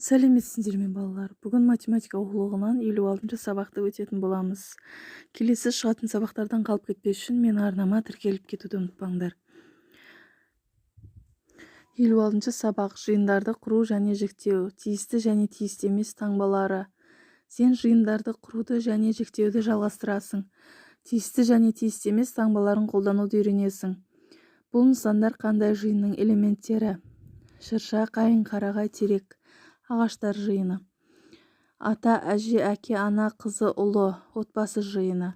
Сәлеметсіздер ме балалар? Бүгін математика оқулығынан 56-шы сабақты өтетін боламыз. Келесі шығатын сабақтардан қалып кетпес үшін мен арнама тіркеліп кетуді ұмытпаңдар. 56-шы сабақ: жиындарды құру және жіктеу, тиісті және тиісті емес таңбалары. Сен жиындарды құруды және жіктеуді жалғастырасың. Тиісті және тиісті емес таңбаларын қолдануды үйренесің. Бұл нысандар қандай жиынның элементтері? Шырша, қайың, қарағай, терек. Ағаштар жиыны. Ата, әже, әке, ана, қызы, ұлы, отбасы жиыны.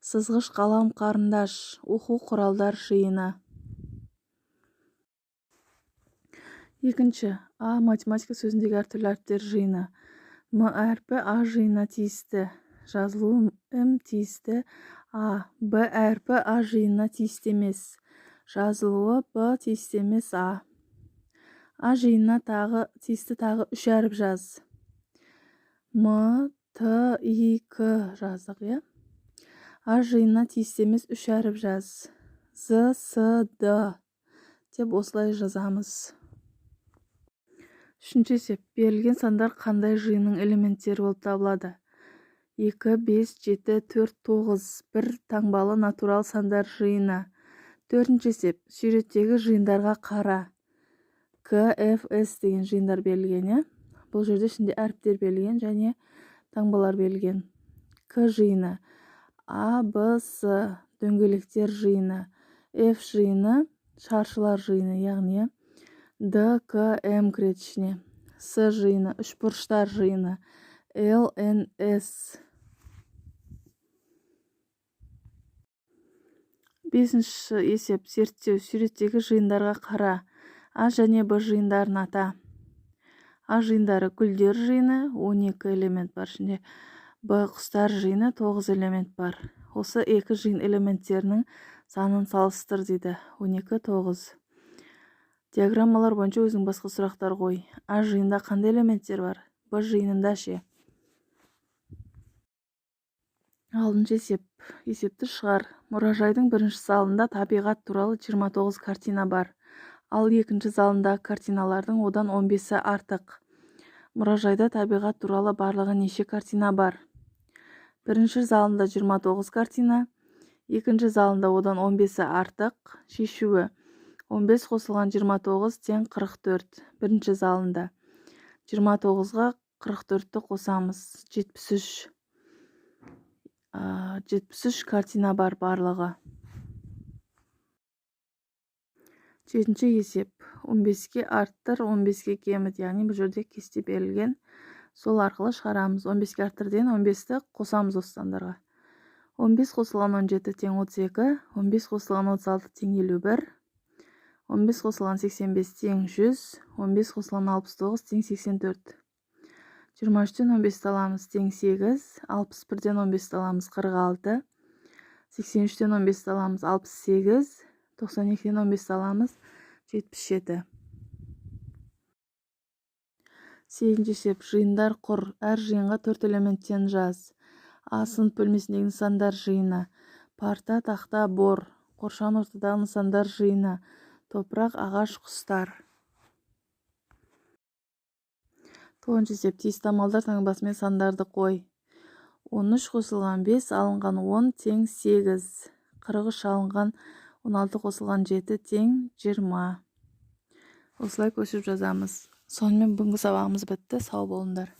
Сызғыш, қалам, қарындаш, оқу құралдар жиыны. Екінші. А. Математика сөзіндегі әртүрлі әріптер жиыны. М әрпі А жиынына тиісті. Жазылуы М тиісті А. Б әрпі А жиынына тиісті емес. Жазылуы Б тиісті емес А. А жиынына тиісті тағы 3 әріп жаз. М, Т, И, К жаздық, е? А жиынына тиісті емес 3 әріп жаз. З, С, Д деп осылай жазамыз. Үшінші есеп: берілген сандар қандай жиынның элементтері болып табылады? 2, 5, 7, 4, 9. бір таңбалы натурал сандар жиыны. Төртінші есеп: суреттегі жиындарға қара. К, Ф, С деген жиындар берілген. Бұл жерде ішінде әріптер берілген және таңбалар берілген. К жиыны: А, Б, С дөңгелектер жиыны. Ф жиыны шаршылар жиыны, яғни Д, К, М кіреді ішіне. С жиыны үшбұрыштар жиыны. Л, Н, С. Бесінші есеп: зерттеу, суреттегі жиындарға қара. А және Б жиындарын ата. А жиындары: гүлдер жиыны 12 элемент бар ішінде. Б құстар жиыны 9 элемент бар. Осы екі жиын элементтерінің санын салыстыр дейді. 12, 9. Диаграммалар бойынша өзің басқа сұрақтар қой. А жиында қандай элементтер бар? Б жиынында ше? Алтыншы есеп: есепті шығар. Мұражайдың бірінші залында табиғат туралы 29 картина бар. Ал екінші залындағы картиналардың одан 15-і артық. Мұражайда табиғат туралы барлығы неше картина бар? Бірінші залында 29 картина, екінші залында одан 15-і артық. Шешуі: 15 қосылған 29 тең 44. Бірінші залында 29-ға 44-ті қосамыз. 73. 73 картина бар барлығы. Жетінші есеп: 15-ке арттыр, 15-ке кеміт, яғни бұл жерде кесте берілген. Сол арқылы шығарамыз. 15-ке арттыр деген 15-ті қосамыз остандарға. 15 қосылған 17 тең 32, 15 қосылған 36 тең 51, 15 қосылған 85 тең 100, 15 қосылған 69 тең 84. 23-тен 15 аламыз тең 8, 61-ден 15 аламыз 46, 83-тен 15 аламыз 68, 92-ден 15 аламыз 77. Сегізінші есеп: жиындар құр. Әр жиынға 4 элементтен жаз. А сынып бөлмесіндегі нысандар жиыны. Парта, тақта, бор. Қоршаған ортадағы нысандар жиыны. Топырақ, ағаш, құстар. 9-шы есеп: тиісті амалдар таңбасымен сандарды қой. 13 қосылған 5 алынған 10 тең 8. 43 алынған 16 қосылған 7 тең 20. Осылай көшіп жазамыз. Сонымен бүгінгі сабағымыз бітті. Сау болыңдар.